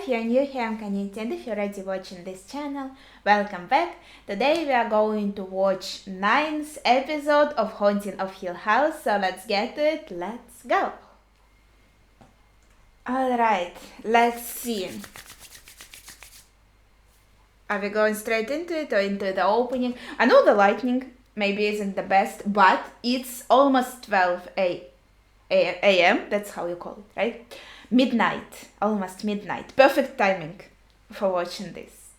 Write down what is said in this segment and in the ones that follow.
if you're new here, I'm Kanit, and if you're already watching this channel, welcome back. Today we are going to watch 9th episode of Haunting of Hill House, so let's get to it, let's go! Alright, let's see. Are we going straight into it or into the opening? I know the lighting maybe isn't the best, but it's almost 12 a.m. That's how you call it, right? Midnight, almost midnight. Perfect timing for watching this.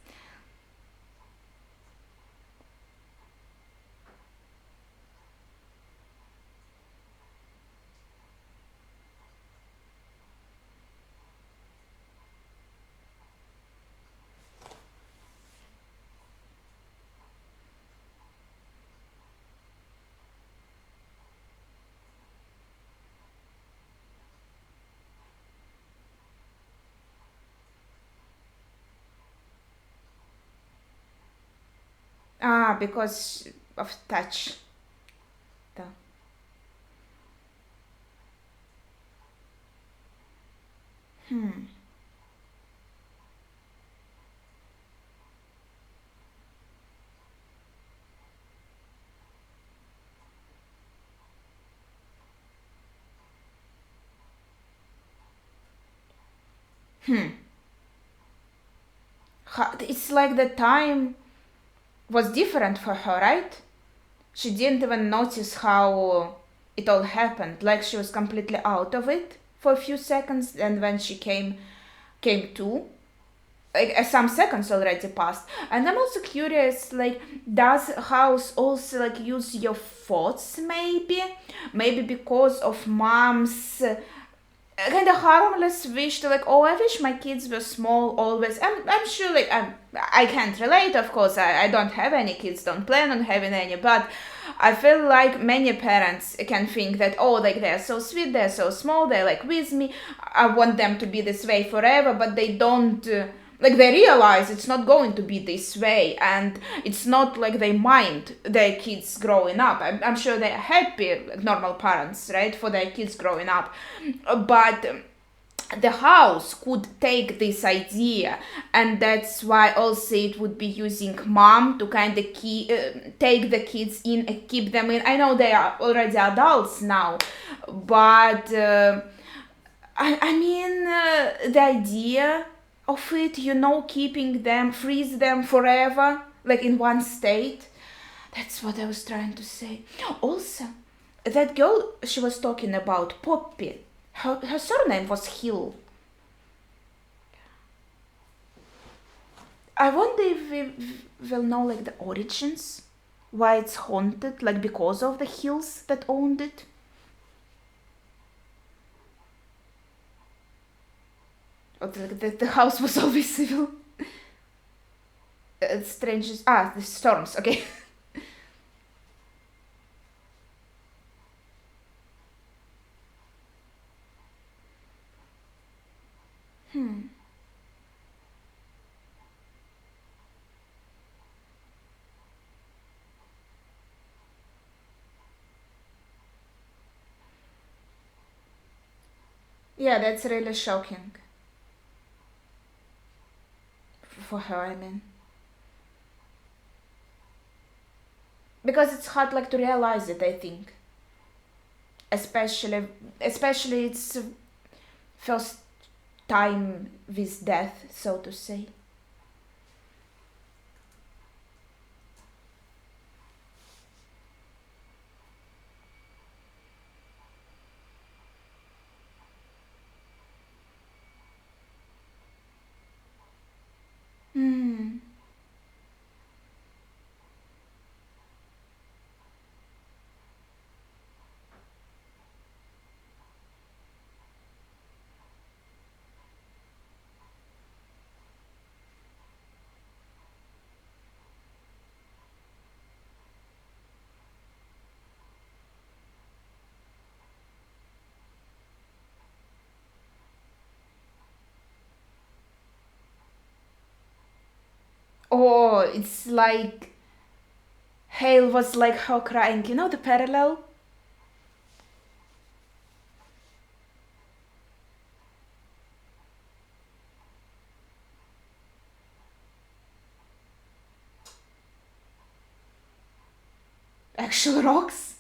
Because of touch. The- Hmm. It's like the time was different for her, right? She didn't even notice how it all happened. Like she was completely out of it for a few seconds, and when she came to, like some seconds already passed. And I'm also curious, like, does house also like use your thoughts? Maybe because of mom's kind of harmless wish to, like, oh, I wish my kids were small always. I'm sure, like, I can't relate, of course. I don't have any kids, don't plan on having any, but I feel like many parents can think that, oh, like, they're so sweet, they're so small, they're like with me, I want them to be this way forever, but they don't. Like, they realize it's not going to be this way, and it's not like they mind their kids growing up. I'm sure they're happy, like normal parents, right, for their kids growing up, but the house could take this idea, and that's why also it would be using mom to kind of take the kids in and keep them in. I know they are already adults now, but I mean, the idea of it, keeping them, freeze them forever, like in one state. That's what I was trying to say. Also, that girl she was talking about, Poppy, her surname was Hill. I wonder if we will know like the origins, why it's haunted, like because of the Hills that owned it. Or the house was always evil. Strange. The storms. Okay. Yeah, that's really shocking for her. I mean, because it's hard like to realize it. I think, especially especially it's first time with death, so to say. Hmm. Oh, it's like Hale was like her crying. You know the parallel? actual rocks.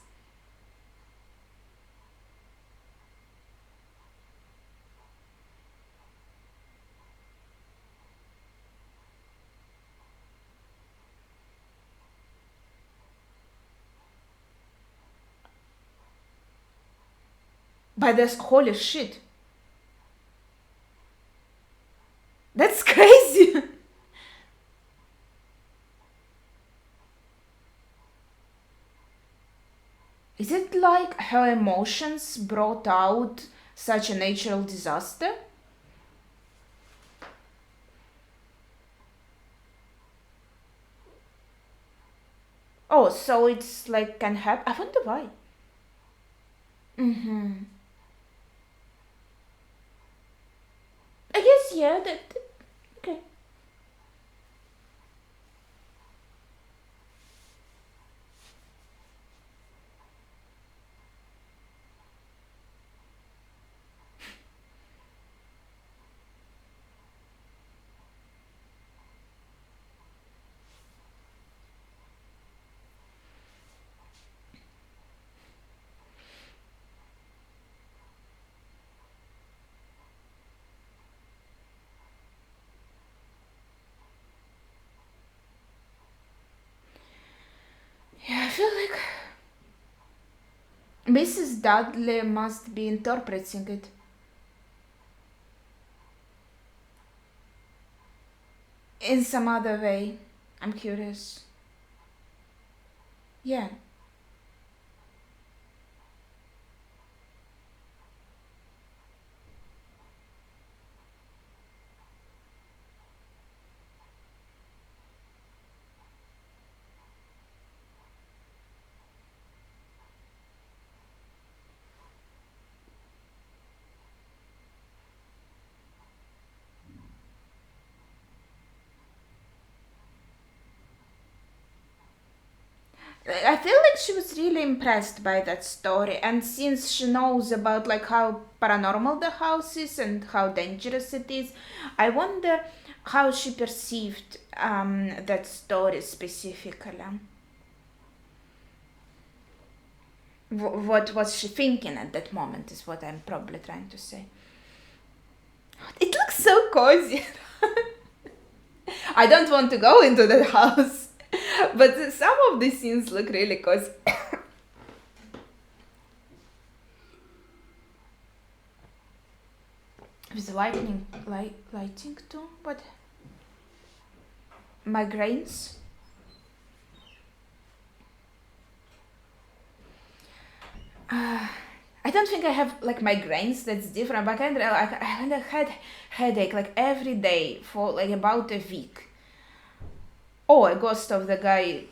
By this, holy shit. That's crazy. Is it like her emotions brought out such a natural disaster? Oh, so it's like can happen. I wonder why. Mm-hmm. I guess yeah. That okay. Yeah, I feel like Mrs. Dudley must be interpreting it. In some other way. I'm curious. Yeah. I feel like she was really impressed by that story, and since she knows about like how paranormal the house is and how dangerous it is, I wonder how she perceived that story specifically. What was she thinking at that moment is what I'm probably trying to say. It looks so cozy. I don't want to go into that house, but some of the scenes look really cozy. With lighting too, but migraines. I don't think I have like migraines. That's different. But I kind of had headache like every day for like about a week. Oh, a ghost of the guy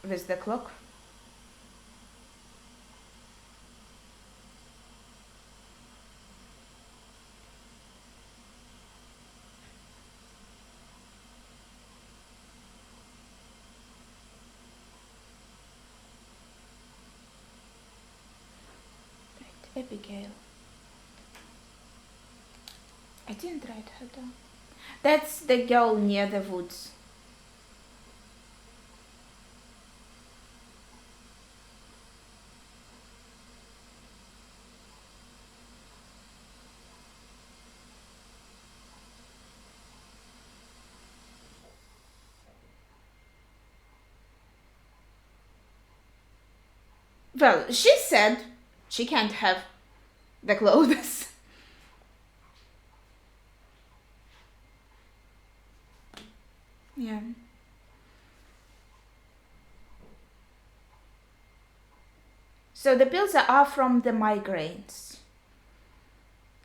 with the clock. Right, Abigail. I didn't write her down. That's the girl near the woods. Well, she said she can't have the clothes. Yeah. So the pills are from the migraines,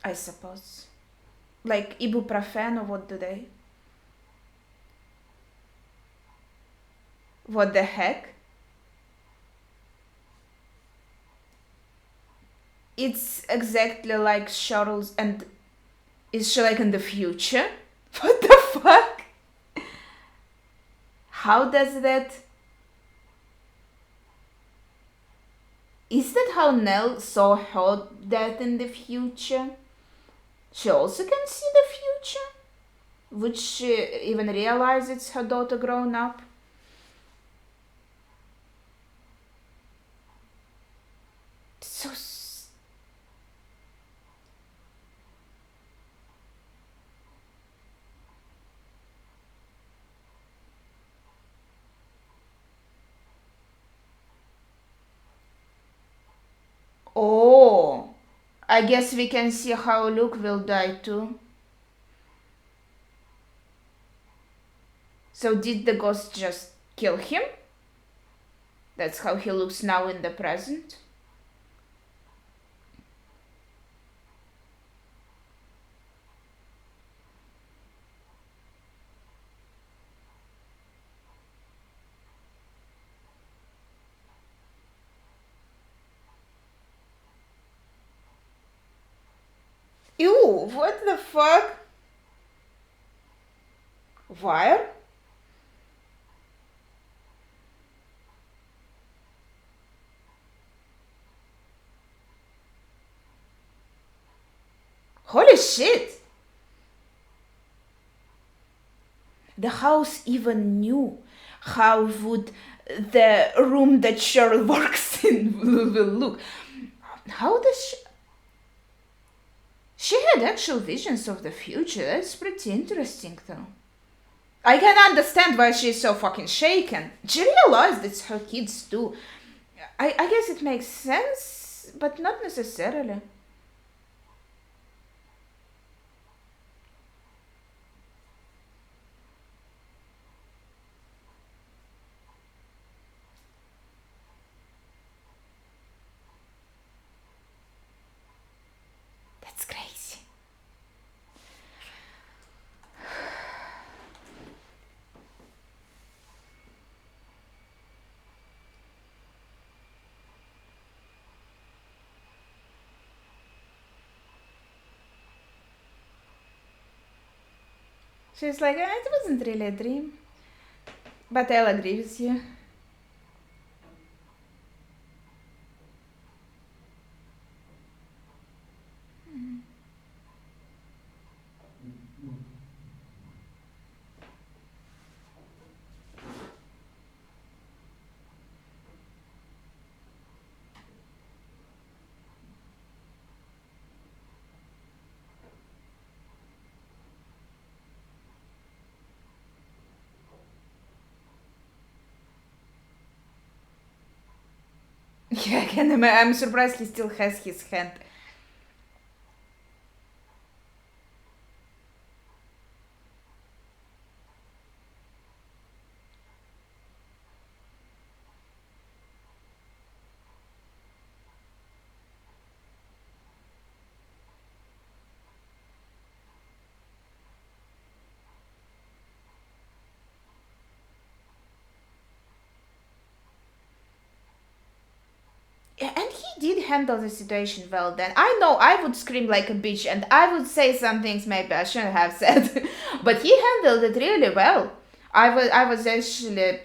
I suppose. Like ibuprofen or what do they? What the heck? It's exactly like Cheryl's, and is she like in the future? What the fuck? How does that? Is that how Nell saw her death in the future? She also can see the future? Would she even realize it's her daughter grown up? I guess we can see how Luke will die too. So did the ghost just kill him? That's how he looks now in the present? Ew, what the fuck? Wire? Holy shit! The house even knew how would the room that Cheryl works in will look. How does she had actual visions of the future. That's pretty interesting though. I can understand why she's so fucking shaken. She realized it's her kids too. I guess it makes sense, but not necessarily. That's crazy. She's like, it wasn't really a dream. But I'll agree with you. Yeah, I can imagine. I'm surprised he still has his hand. Yeah, and he did handle the situation well then. I know I would scream like a bitch and I would say some things maybe I shouldn't have said. But he handled it really well. I was actually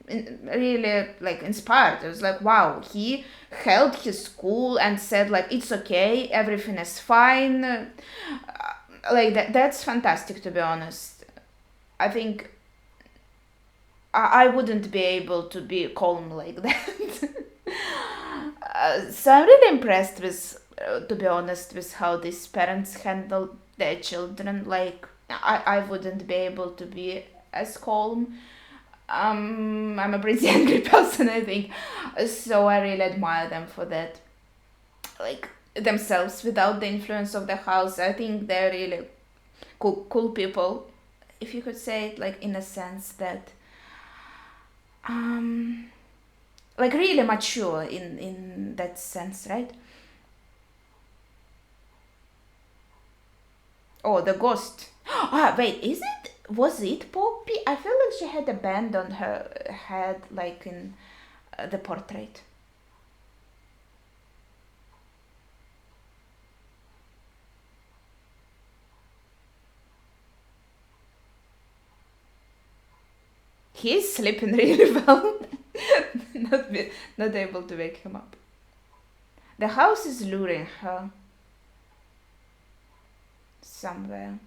really like inspired. I was like, wow, he held his cool and said like it's okay, everything is fine. Like that's fantastic to be honest. I think I wouldn't be able to be calm like that. So I'm really impressed with, to be honest, with how these parents handle their children. Like I wouldn't be able to be as calm. I'm a pretty angry person, I think. So I really admire them for that. Like themselves without the influence of the house. I think they're really cool people, if you could say it, like in a sense that um like really mature in that sense, right? Oh, the ghost. Ah, wait, is it? Was it Poppy? I feel like she had a band on her head, like in the portrait. He's sleeping really well. Not able to wake him up. The house is luring her somewhere.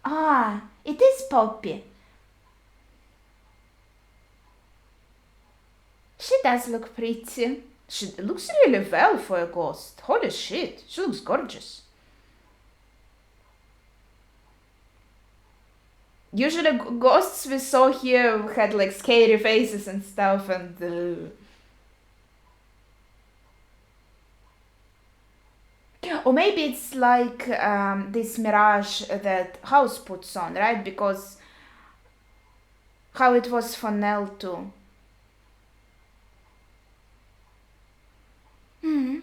Ah, it is Poppy. She does look pretty. She looks really well for a ghost. Holy shit, she looks gorgeous. Usually ghosts we saw here had like scary faces and stuff, and or maybe it's like this mirage that House puts on, right? Because how it was for Nell too. Hmm.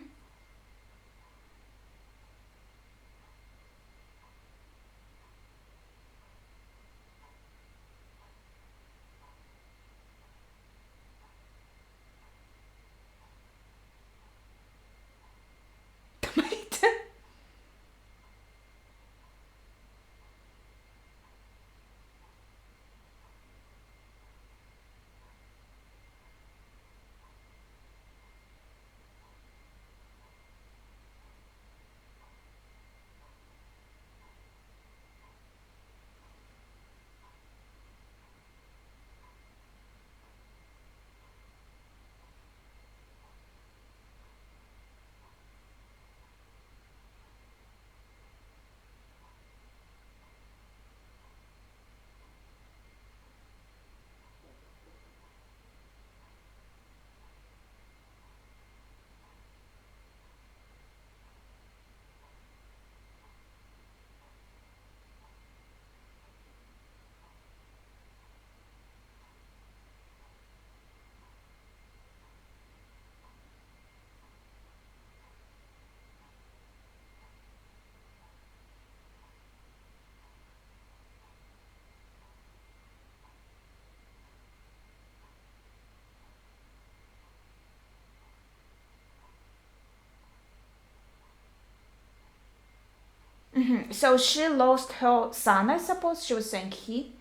So she lost her son, I suppose. She was saying he.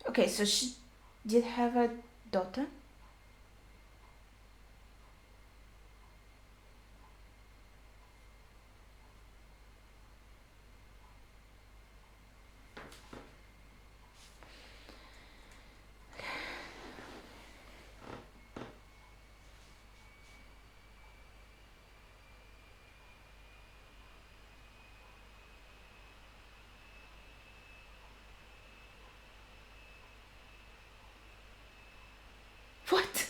Okay, so she did have a daughter. What?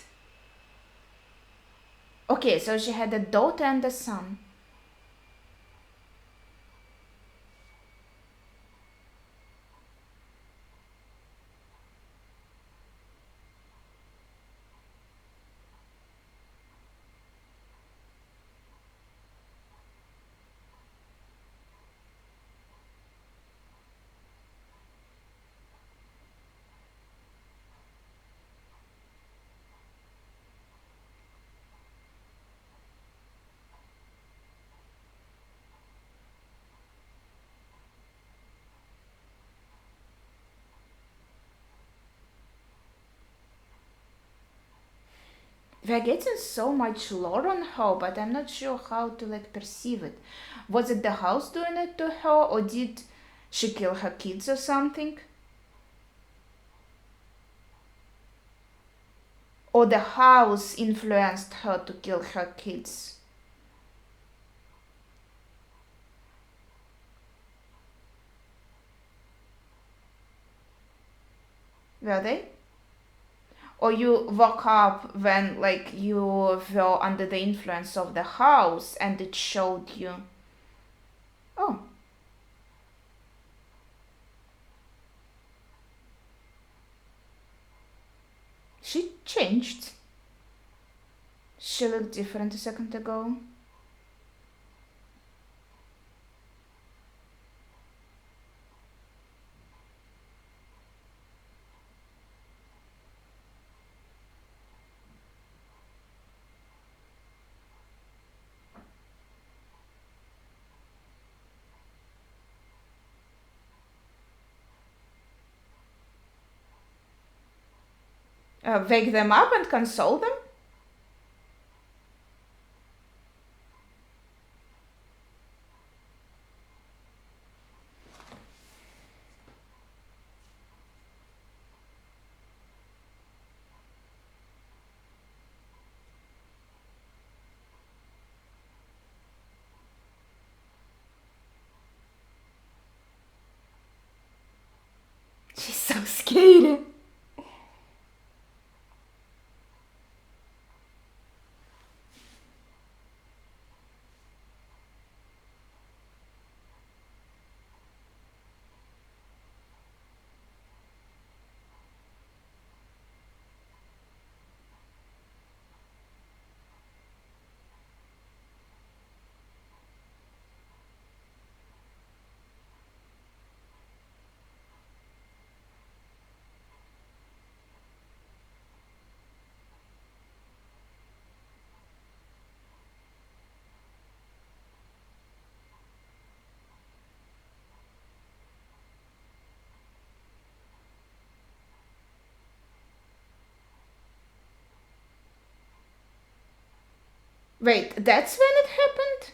Okay, so she had a daughter and a son. We're getting so much lore on her, but I'm not sure how to like perceive it. Was it the house doing it to her, or did she kill her kids or something? Or the house influenced her to kill her kids? Were they? Or you woke up when like you were under the influence of the house and it showed you. Oh, she changed. She looked different a second ago. Wake them up and console them? She's so scary. Wait, that's when it happened?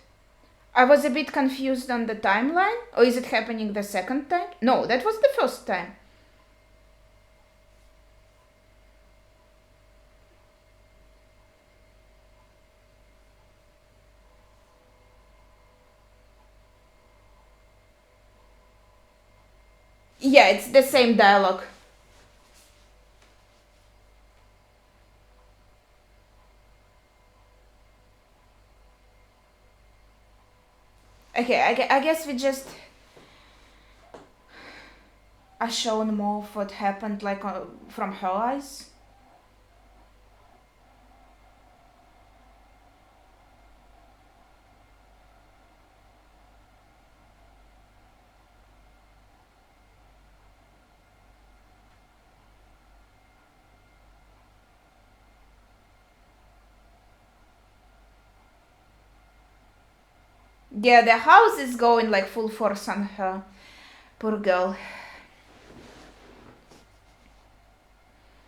I was a bit confused on the timeline. Or is it happening the second time? No, that was the first time. Yeah, it's the same dialogue. Okay, I guess we just are shown more of what happened, like from her eyes. Yeah, the house is going like full force on her. Poor girl.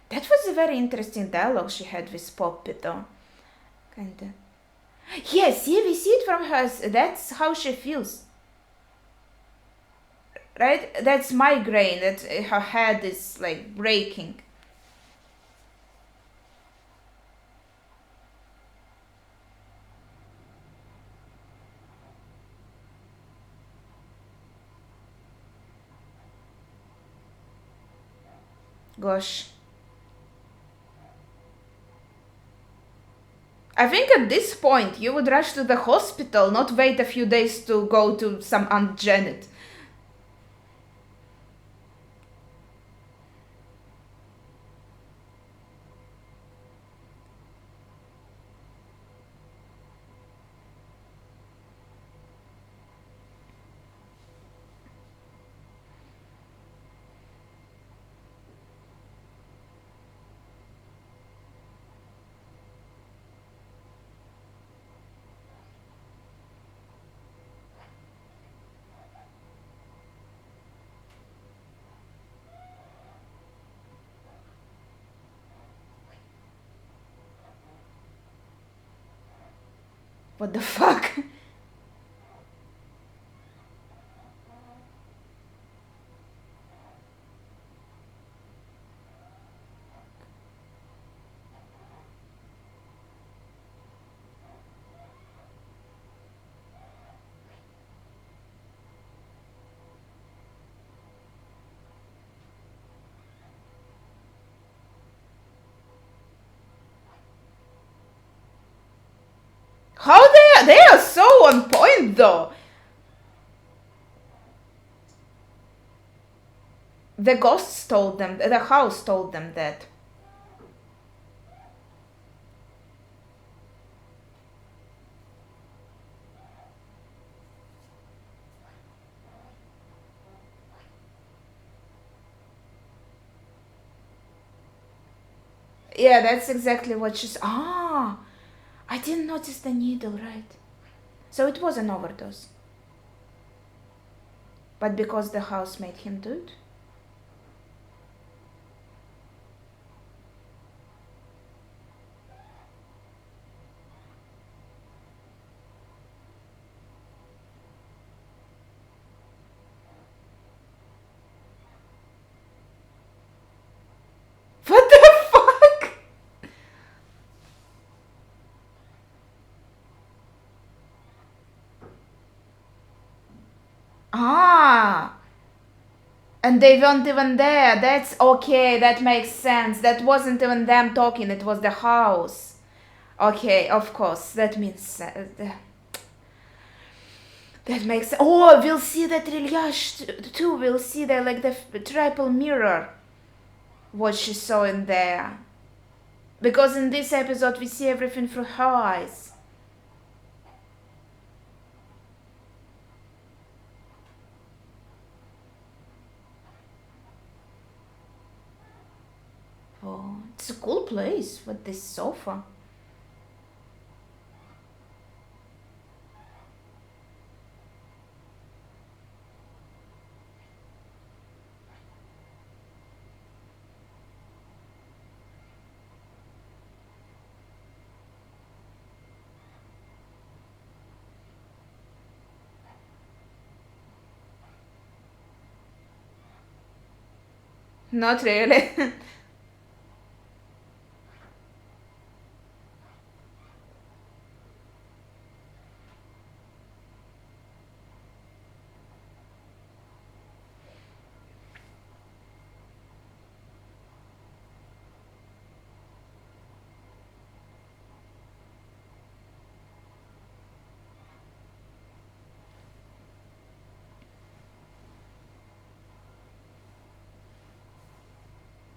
That was a very interesting dialogue she had with Poppy, though. Kinda. Yes, yeah, we see it from her. That's how she feels. Right? That's migraine. That her head is like breaking. Gosh. I think at this point you would rush to the hospital, not wait a few days to go to some Aunt Janet. What the fuck? How they are so on point though. The ghosts told them, the house told them that. Yeah, that's exactly what she's. Ah, I didn't notice the needle, right? So it was an overdose. But because the house made him do it? Yeah. And they weren't even there. That's okay, that makes sense. That wasn't even them talking, it was the house. Okay, of course, that means... that makes sense. Oh, we'll see that Rilyash too. We'll see that, like, the triple mirror. What she saw in there. Because in this episode, we see everything through her eyes. Oh, it's a cool place with this sofa. Not really.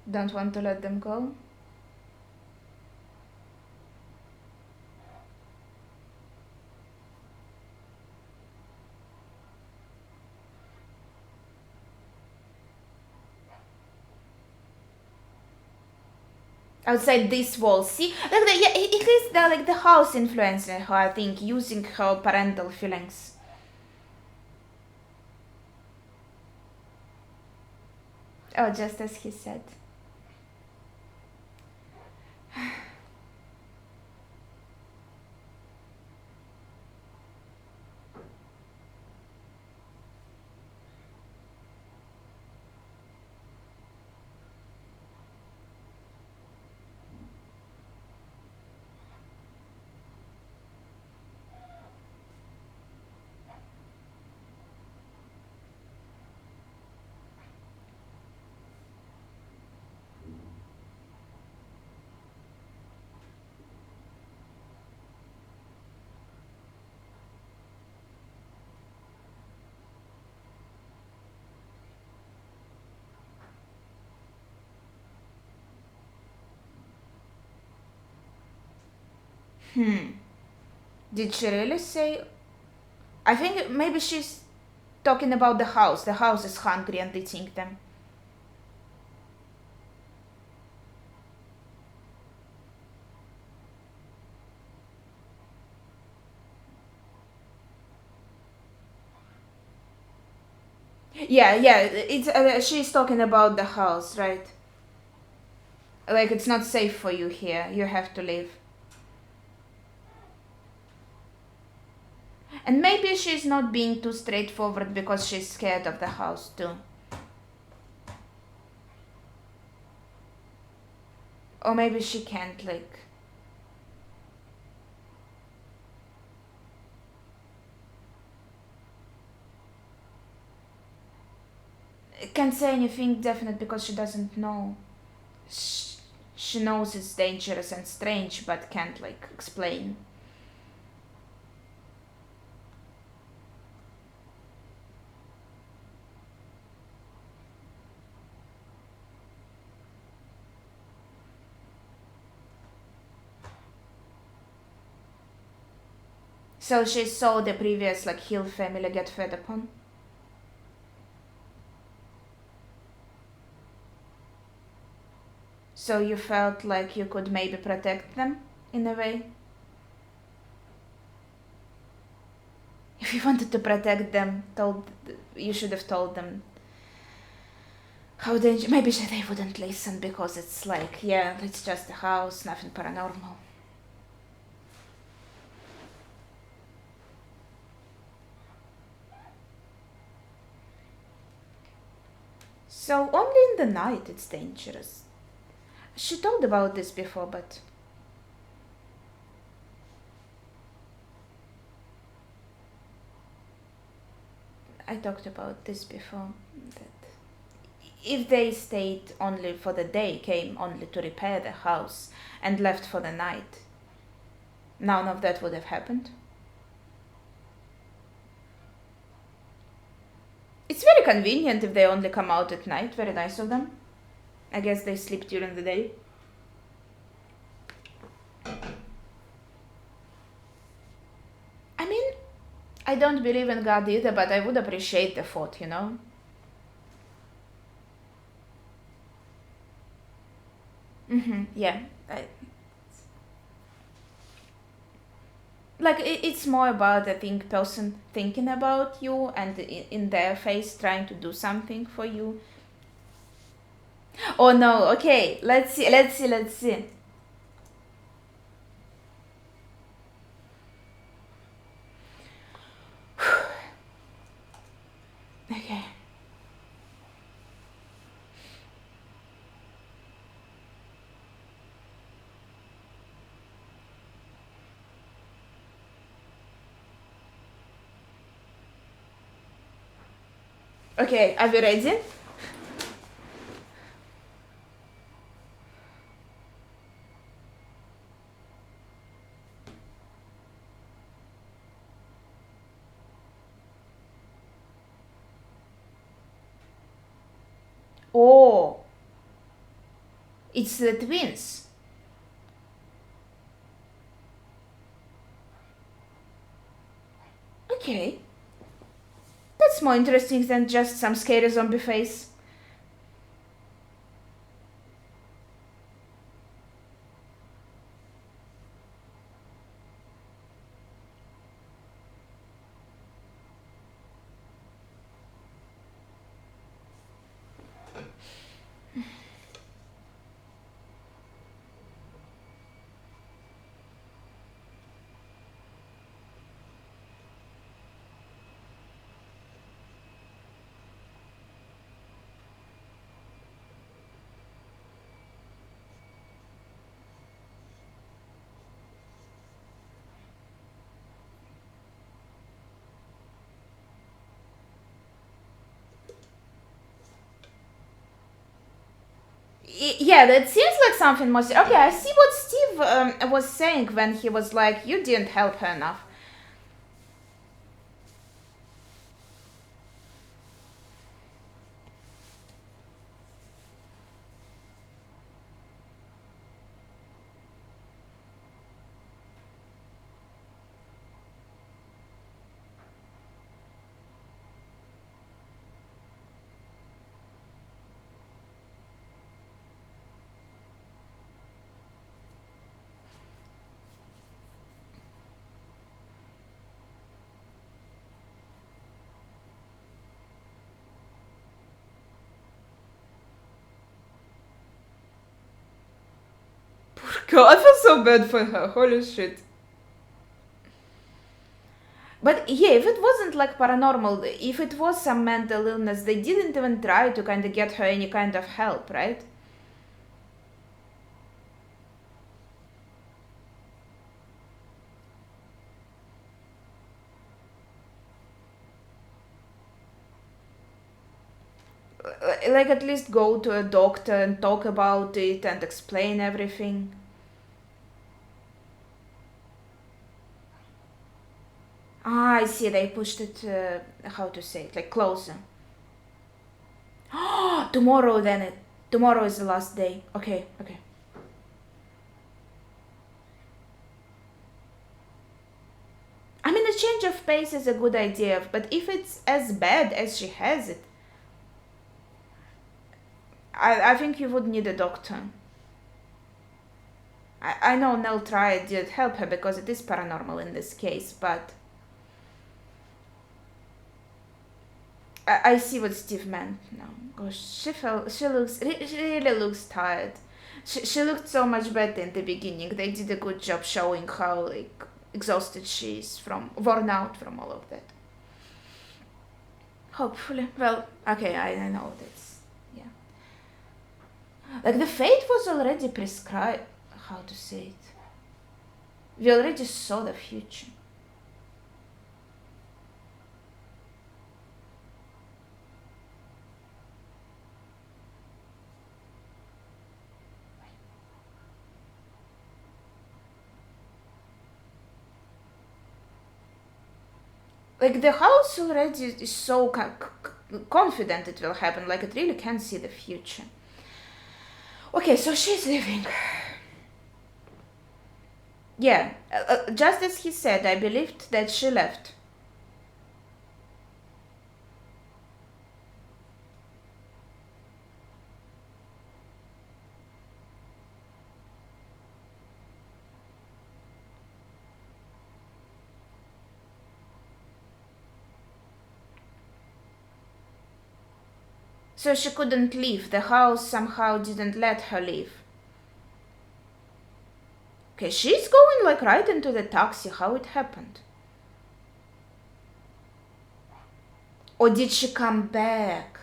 Don't want to let them go. Outside this wall, see, like yeah, it is the like the house influencing her. I think using her parental feelings. Oh, just as he said. Did she really say? I think maybe she's talking about the house. The house is hungry and eating them. Yeah, it's she's talking about the house, right? Like, it's not safe for you here. You have to leave. And maybe she's not being too straightforward because she's scared of the house too. Or maybe she can't, like... Can't say anything definite because she doesn't know. She knows it's dangerous and strange, but can't, like, explain. So she saw the previous, like, Hill family get fed upon. So you felt like you could maybe protect them in a way? If you wanted to protect them, you should have told them how dangerous. Maybe they wouldn't listen because it's like, yeah, it's just a house, nothing paranormal. So only in the night it's dangerous. She told about this before, but... I talked about this before. That if they stayed only for the day, came only to repair the house, and left for the night, none of that would have happened. It's very convenient if they only come out at night. Very nice of them. I guess they sleep during the day. I mean, I don't believe in God either, but I would appreciate the thought, you know? Yeah. Like, it's more about, I think, person thinking about you and in their face trying to do something for you. Oh no, okay, let's see. Okay. Okay, are we ready? Oh, it's the twins. Okay. That's more interesting than just some scary zombie face. Yeah, that seems like something more. Okay, I see what Steve was saying when he was like, "You didn't help her enough." God, I feel so bad for her. Holy shit. But yeah, if it wasn't like paranormal, if it was some mental illness, they didn't even try to kind of get her any kind of help, right? Like, at least go to a doctor and talk about it and explain everything. Ah, I see, they pushed it, how to say it, like closer. Tomorrow then, tomorrow is the last day. Okay. I mean, a change of pace is a good idea, but if it's as bad as she has it, I think you would need a doctor. I know Nell tried to help her because it is paranormal in this case, but I see what Steve meant now. Gosh, she really looks tired. She looked so much better in the beginning. They did a good job showing how like exhausted she is from, worn out from all of that. Hopefully, well, okay, I know that's, yeah. Like, the fate was already prescribed. How to say it? We already saw the future. Like the house already is so confident it will happen, like it really can see the future. Okay, so she's leaving. Yeah, just as he said, I believed that she left. So she couldn't leave. The house somehow didn't let her leave. Okay, she's going like right into the taxi. How it happened? Or did she come back?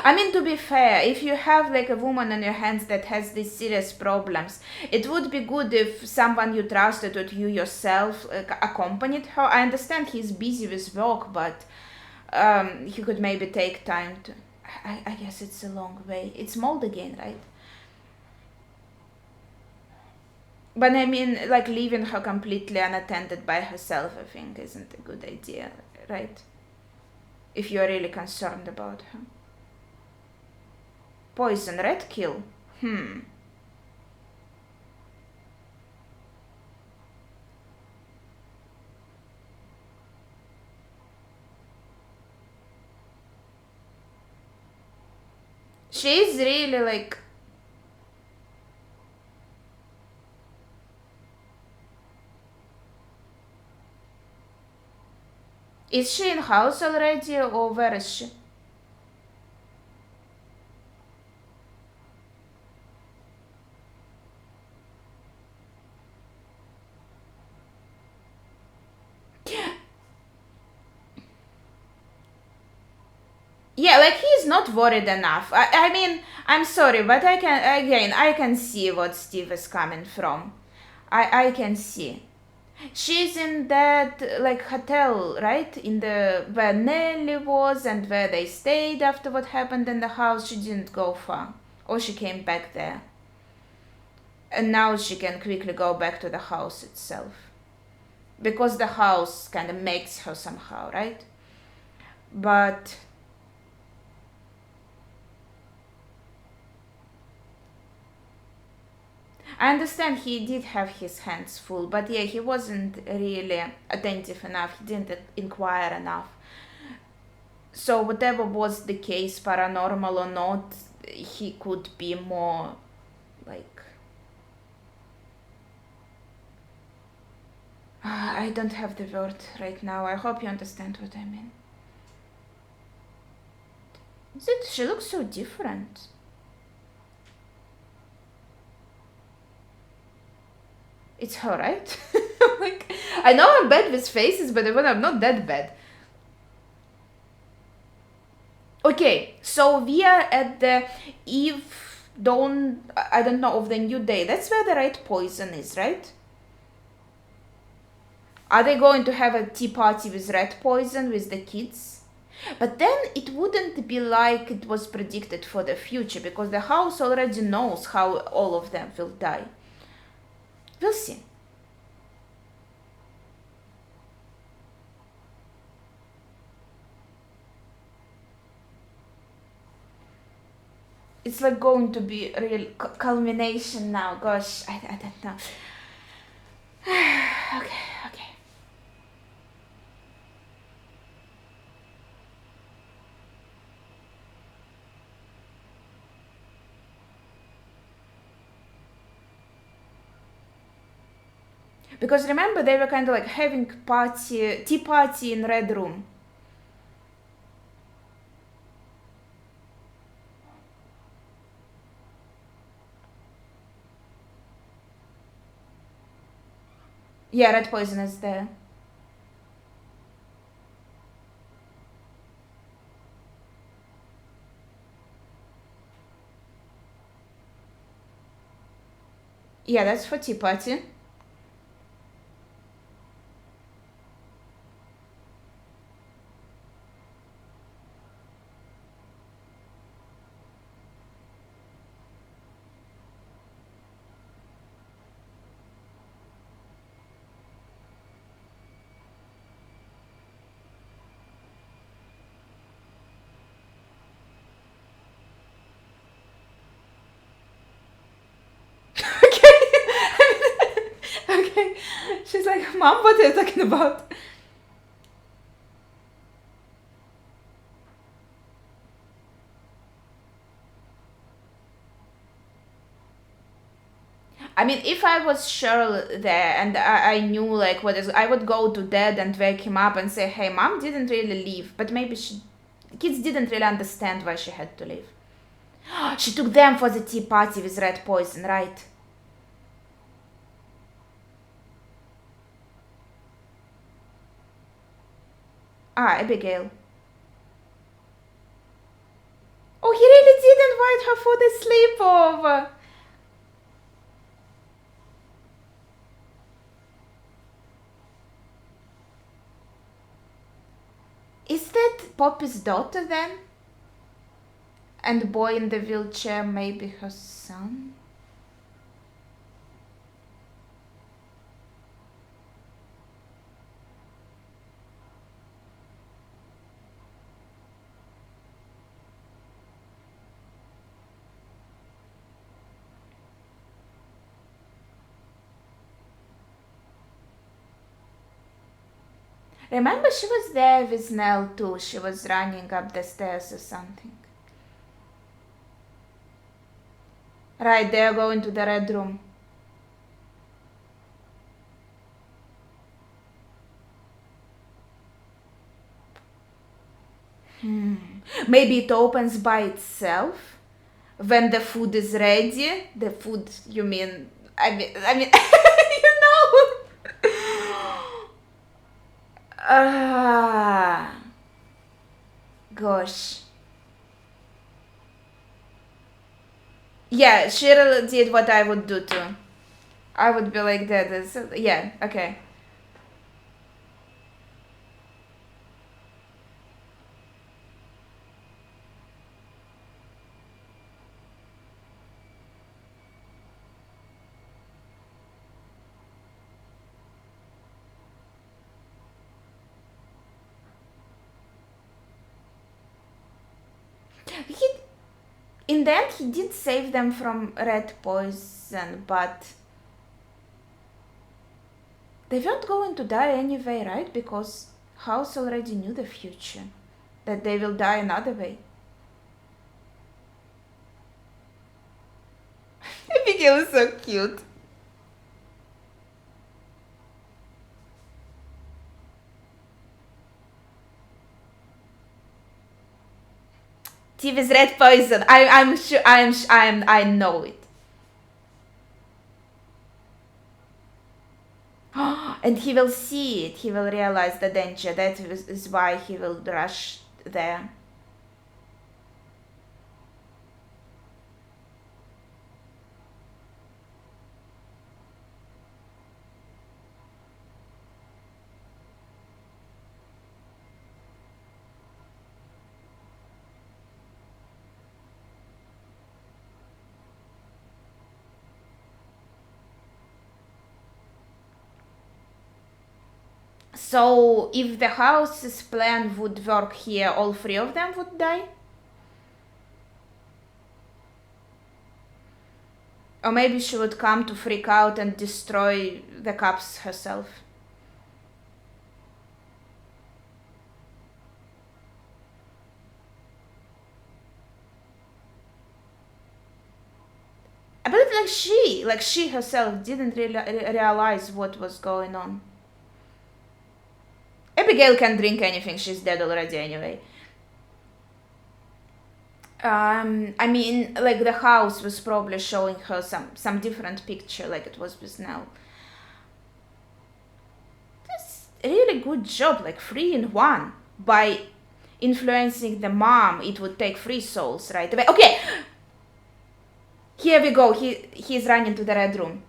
I mean, to be fair, if you have like a woman on your hands that has these serious problems, it would be good if someone you trusted or you yourself accompanied her. I understand he's busy with work, but he could maybe take time to. I guess it's a long way. It's Mold again, right? But I mean, like leaving her completely unattended by herself, I think, isn't a good idea, right? If you're really concerned about her. Poison, red kill. She's really like. Is she in house already or where is she? Yeah, like he's not worried enough. I mean, I'm sorry, but I can see what Steve is coming from. I can see. She's in that like hotel, right? In the where Nelly was and where they stayed after what happened in the house. She didn't go far, or she came back there, and now she can quickly go back to the house itself because the house kind of makes her somehow, right? But I understand he did have his hands full, but yeah, he wasn't really attentive enough. He didn't inquire enough. So whatever was the case, paranormal or not, he could be more like I don't have the word right now. I hope you understand what I mean. Is it? She looks so different. It's her, right? Like, I know I'm bad with faces, but even I'm not that bad. Okay, so we are at the eve dawn. I don't know of the new day. That's where the red poison is, right? Are they going to have a tea party with red poison with the kids? But then it wouldn't be like it was predicted for the future because the house already knows how all of them will die. We'll see. It's like going to be a real culmination now. Gosh, I don't know. Okay, okay. Because remember, they were kind of like having tea party in Red Room. Yeah, red poison is there. Yeah, that's for tea party. She's like, Mom, what are you talking about? I mean, if I was Cheryl there and I knew like what is, I would go to Dad and wake him up and say, "Hey, Mom didn't really leave, but maybe kids didn't really understand why she had to leave. She took them for the tea party with red poison, right?" Ah, Abigail. Oh, he really did invite her for the sleepover. Is that Poppy's daughter then? And boy in the wheelchair, maybe her son? Remember, she was there with Nell too. She was running up the stairs or something. Right, they are going to the red room. Maybe it opens by itself when the food is ready. The food, you mean? I mean, you know. Ah, gosh. Yeah, Cheryl did what I would do too. I would be like that. Yeah, okay. He, in the end, he did save them from red poison, but they weren't going to die anyway, right? Because House already knew the future, that they will die another way. Abigail is so cute. Tea with red poison. I'm sure. I know it. And he will see it. He will realize the danger. That is why he will rush there. So, if the house's plan would work here, all three of them would die? Or maybe she would come to freak out and destroy the cups herself. I believe like she herself didn't really realize what was going on. Abigail can drink anything, she's dead already anyway. I mean, like the house was probably showing her some different picture, like it was with Nell. That's a really good job, like 3 in 1. By influencing the mom, it would take 3 souls right away. Okay, here we go. He's running to the red room.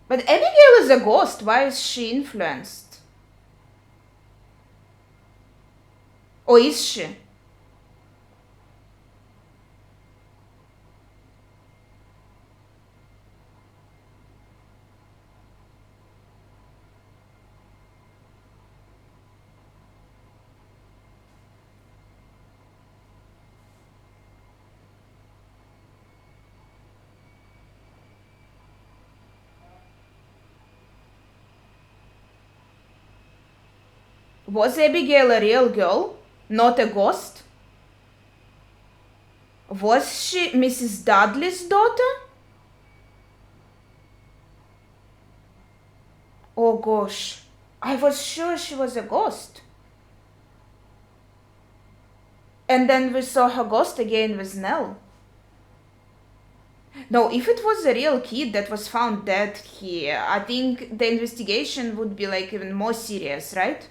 But Abigail is a ghost. Why is she influenced? Or is she? Was Abigail a real girl, not a ghost? Was she Mrs. Dudley's daughter? Oh gosh, I was sure she was a ghost. And then we saw her ghost again with Nell. No, if it was a real kid that was found dead here, I think the investigation would be like even more serious, right?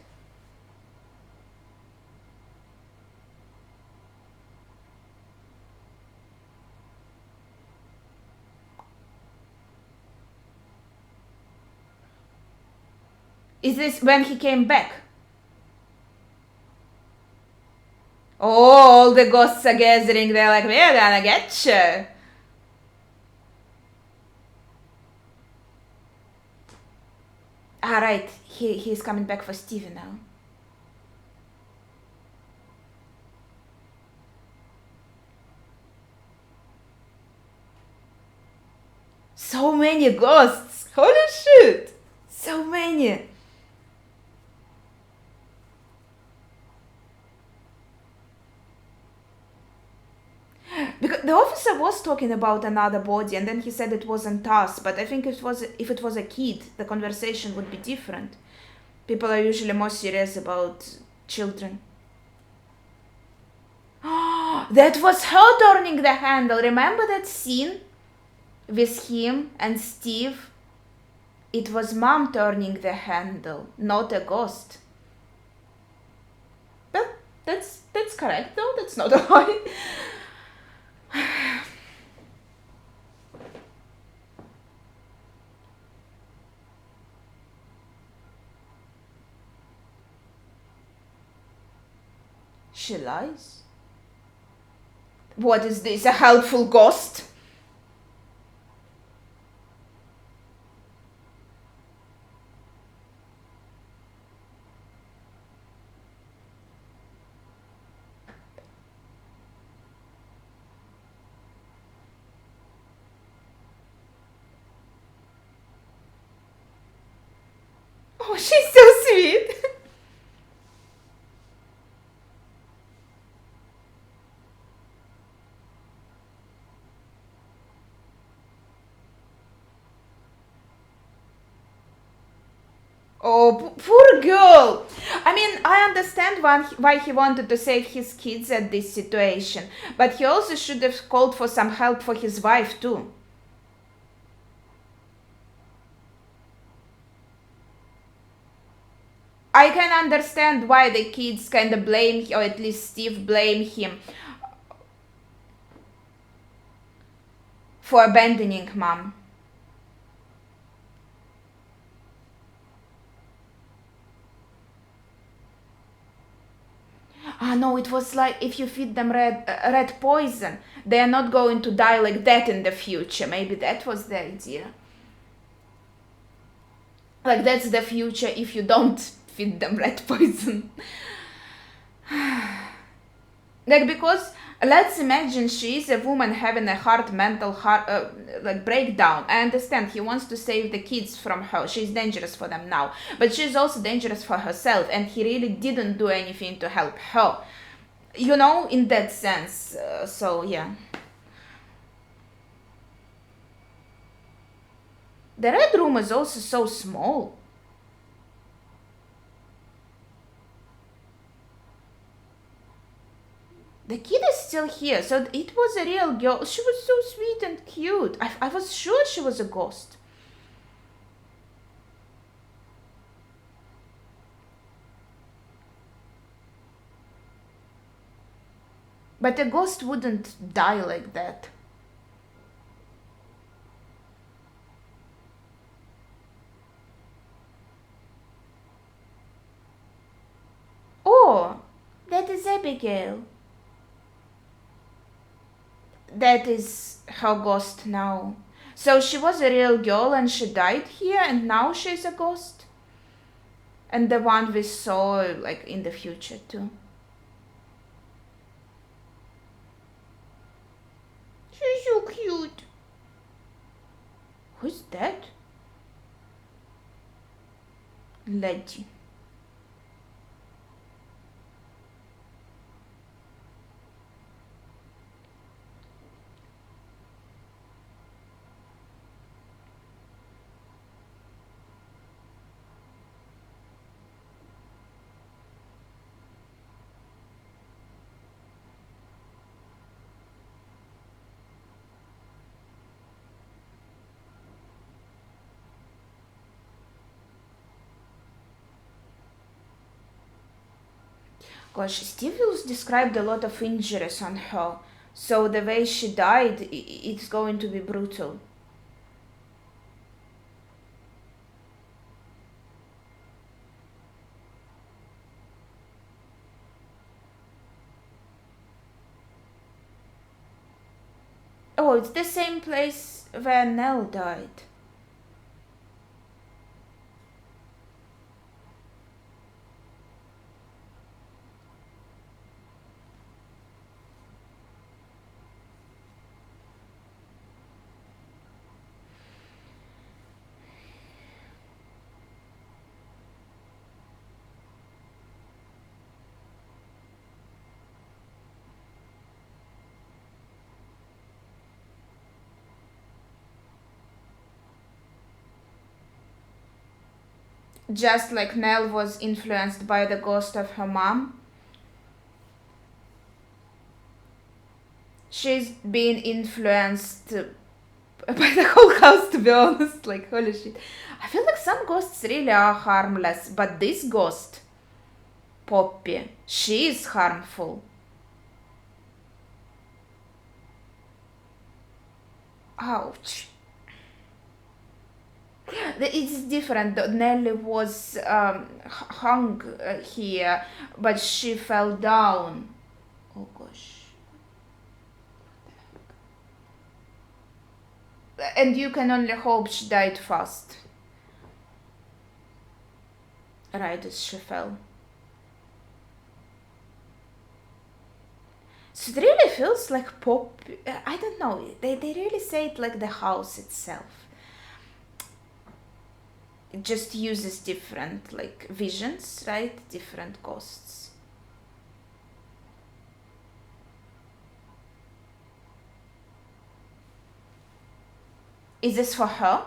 Is this when he came back? Oh, all the ghosts are gathering. They're like, we're gonna get you. Right, he's coming back for Stevie now. So many ghosts! Holy shit! So many! Because the officer was talking about another body and then he said it wasn't us, but I think if it was a kid, the conversation would be different. People are usually more serious about children. That was her turning the handle. Remember that scene with him and Steve? It was mom turning the handle, not a ghost. But that's correct though, that's not a lie. She lies? What is this, a helpful ghost? Oh, she's so sweet. Oh, poor girl. I mean, I understand why he wanted to save his kids at this situation, but he also should have called for some help for his wife too. I can understand why the kids kind of blame, or at least Steve blame him for abandoning mom. Ah no, it was like if you feed them red poison, they are not going to die like that in the future. Maybe that was the idea. Like that's the future if you don't feed them red poison. Like because let's imagine she is a woman having a mental like breakdown. I understand he wants to save the kids from her. She's dangerous for them now, but she's also dangerous for herself, and he really didn't do anything to help her. You know, in that sense. So yeah. The red room is also so small. The kid is still here, so it was a real girl. She was so sweet and cute. I was sure she was a ghost. But a ghost wouldn't die like that. Oh, that is Abigail. That is her ghost now. So she was a real girl and she died here and now she's a ghost? And the one we saw like in the future too. She's so cute. Who's that? Lady. Gosh, Steve Wills described a lot of injuries on her, so the way she died, it's going to be brutal. Oh, it's the same place where Nell died. Just like Nell was influenced by the ghost of her mom, she's been influenced by the whole house, to be honest. Like, holy shit. I feel like some ghosts really are harmless, but this ghost, Poppy, she is harmful. Ouch. It's different. Nelly was hung here, but she fell down. Oh gosh. And you can only hope she died fast. Right as she fell. So it really feels like pop. I don't know. They really say it like the house itself. It just uses different like visions, right? Different ghosts. Is this for her?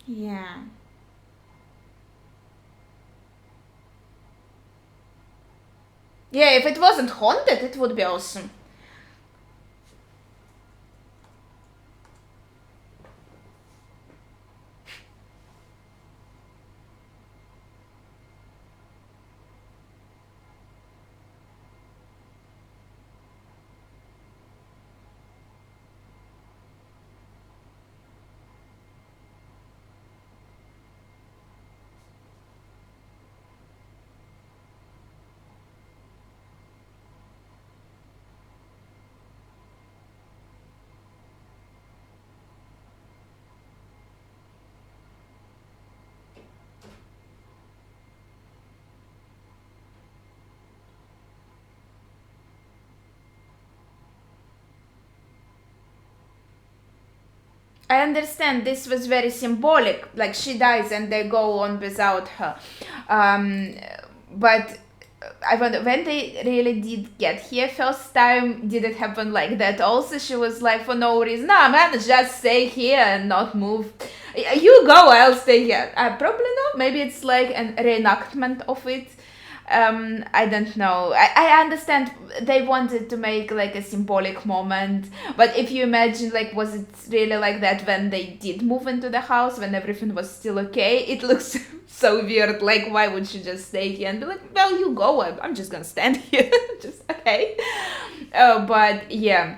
Yeah. Yeah, if it wasn't haunted, it would be awesome. I understand this was very symbolic, like she dies and they go on without her. Um, but I wonder when they really did get here first time, did it happen like that also? She was like, for no reason, no man, just stay here and not move. You go, I'll stay here. Probably not. Maybe it's like an reenactment of it. I don't know. I understand they wanted to make like a symbolic moment, but if you imagine, like, was it really like that when they did move into the house, when everything was still okay? It looks so weird. Like, why would she just stay here and be like, well, you go, I'm just gonna stand here. Just okay. But yeah,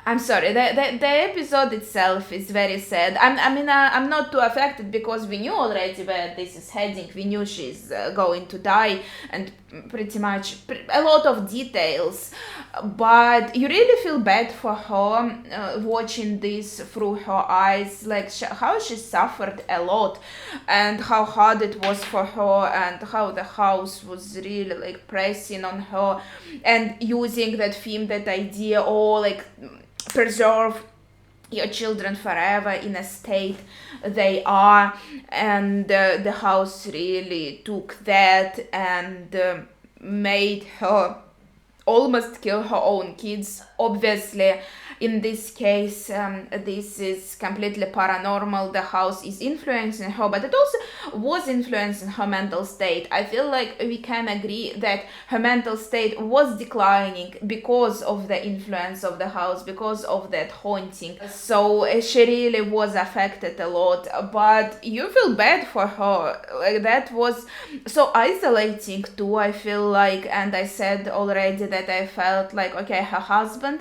I'm sorry. The episode itself is very sad. I'm not too affected because we knew already where this is heading. We knew she's going to die, and pretty much a lot of details. But you really feel bad for her watching this through her eyes, like how she suffered a lot, and how hard it was for her, and how the house was really like pressing on her, and using that theme, that idea, or like preserve your children forever in a state they are, and the house really took that and made her almost kill her own kids. Obviously, in this case, this is completely paranormal. The house is influencing her, but it also was influencing her mental state. I feel like we can agree that her mental state was declining because of the influence of the house, because of that haunting. So she really was affected a lot, but you feel bad for her. Like, that was so isolating too, I feel like, and I said already that I felt like, okay, her husband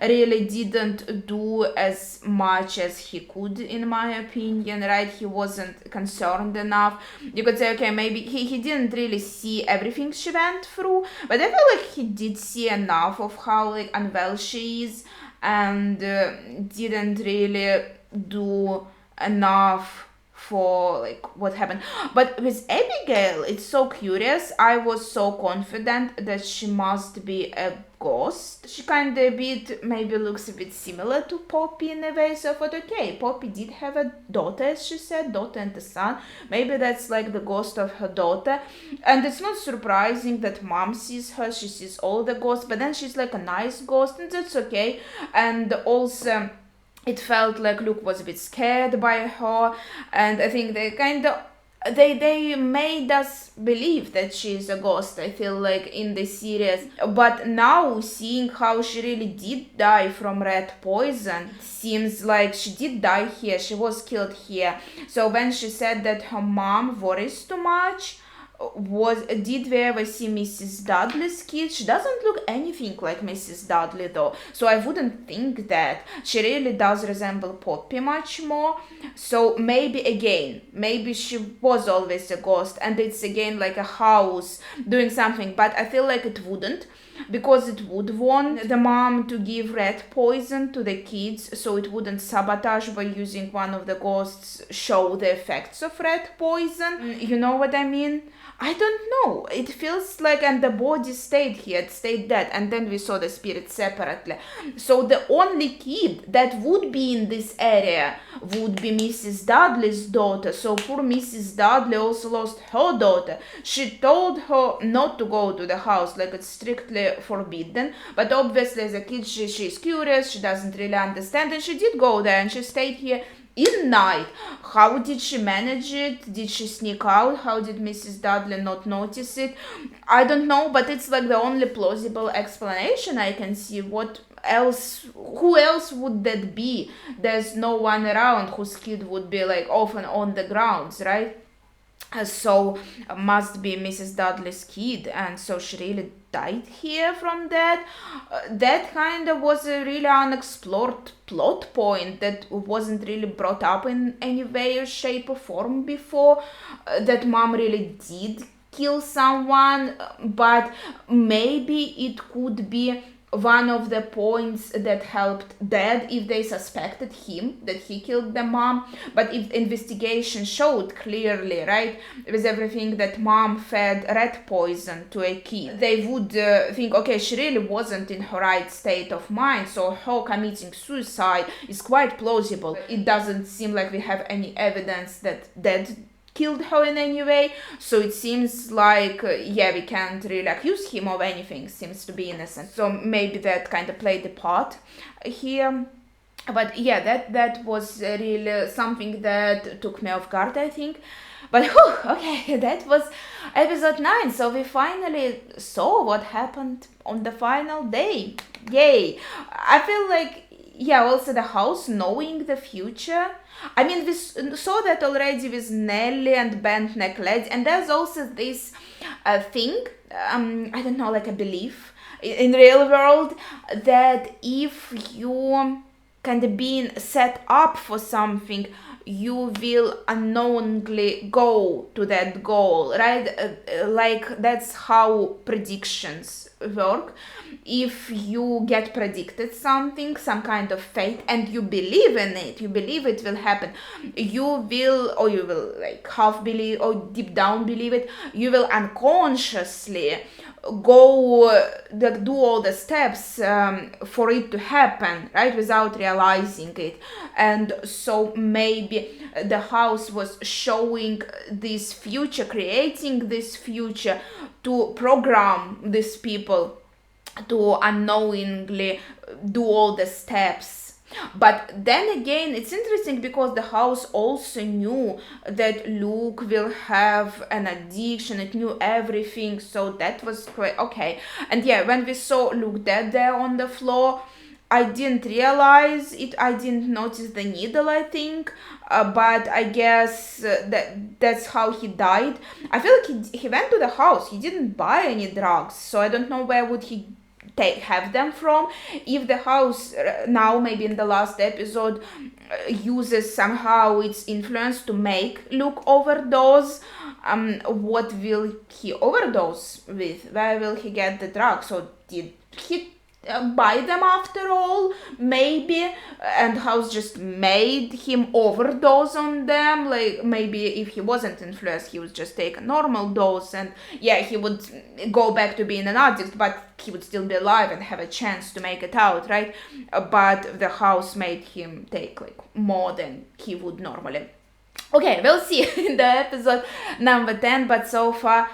really didn't do as much as he could, in my opinion, right? He wasn't concerned enough. You could say, okay, maybe he didn't really see everything she went through, but I feel like he did see enough of how like unwell she is, and didn't really do enough for like what happened. But with Abigail, it's so curious. I was so confident that she must be a ghost. She kind of maybe looks a bit similar to Poppy in a way, so I thought, okay, Poppy did have a daughter, as she said, daughter and a son. Maybe that's like the ghost of her daughter. And it's not surprising that mom sees her, she sees all the ghosts, but then she's like a nice ghost, and that's okay. And also, it felt like Luke was a bit scared by her, and I think they made us believe that she's a ghost, I feel like, in the series. But now, seeing how she really did die from rat poison, seems like she did die here, she was killed here. So when she said that her mom worries too much, did we ever see Mrs. Dudley's kid? She doesn't look anything like Mrs. Dudley though, so I wouldn't think that. She really does resemble Poppy much more. So maybe she was always a ghost, and it's again like a house doing something, but I feel like it wouldn't, because it would want the mom to give rat poison to the kids, so it wouldn't sabotage by using one of the ghosts show the effects of rat poison. You know what I mean? I don't know. It feels like, and the body stayed here, it stayed dead, and then we saw the spirit separately. So the only kid that would be in this area would be Mrs. Dudley's daughter. So poor Mrs. Dudley also lost her daughter. She told her not to go to the house, like it's strictly forbidden. But obviously as a kid she's curious, she doesn't really understand, and she did go there, and she stayed here in night. How did she manage it? Did she sneak out? How did Mrs. Dudley not notice it? I don't know, but it's like the only plausible explanation I can see. What else? Who else would that be? There's no one around whose kid would be like often on the grounds, right? So must be Mrs. Dudley's kid, and so she really died here from that. That kind of was a really unexplored plot point that wasn't really brought up in any way or shape or form before. That mom really did kill someone, but maybe it could be one of the points that helped Dad if they suspected him that he killed the mom. But if investigation showed clearly, right, with everything that mom fed rat poison to a kid, they would think, okay, she really wasn't in her right state of mind, so her committing suicide is quite plausible. It doesn't seem like we have any evidence that Dad killed her in any way. So it seems like, we can't really accuse him of anything, seems to be innocent. So maybe that kind of played a part here. But that was really something that took me off guard, I think. But okay, that was episode 9. So we finally saw what happened on the final day. Yay! I feel like, also the house knowing the future. I mean, we saw that already with Nelly and Bent Neck Lady, and there's also this thing, I don't know, like a belief in real world, that if you kind of being set up for something, you will unknowingly go to that goal, right? Like that's how predictions work. If you get predicted something, some kind of fate, and you believe in it, you believe it will happen, you will like half believe or deep down believe it, you will unconsciously go do all the steps for it to happen, right, without realizing it. And so maybe the house was showing this future, creating this future to program these people to unknowingly do all the steps. But then again, it's interesting because the house also knew that Luke will have an addiction, it knew everything, so that was quite okay. And when we saw Luke dead there on the floor, I didn't realize it, I didn't notice the needle, I think, but I guess that's how he died. I feel like he went to the house, he didn't buy any drugs, so I don't know where would he have them from. If the house now, maybe in the last episode, uses somehow its influence to make Luke overdose, what will he overdose with? Where will he get the drugs? So did he buy them after all, maybe, and house just made him overdose on them? Like maybe if he wasn't influenced, he would just take a normal dose, and he would go back to being an addict, but he would still be alive and have a chance to make it out, right? But the house made him take like more than he would normally. Okay, we'll see in the episode number 10, but so far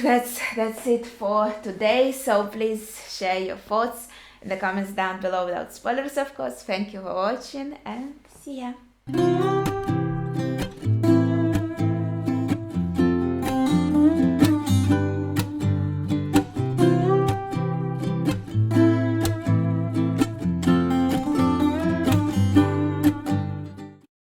that's it for today. So please share your thoughts in the comments down below without spoilers, of course. Thank you for watching, and see ya.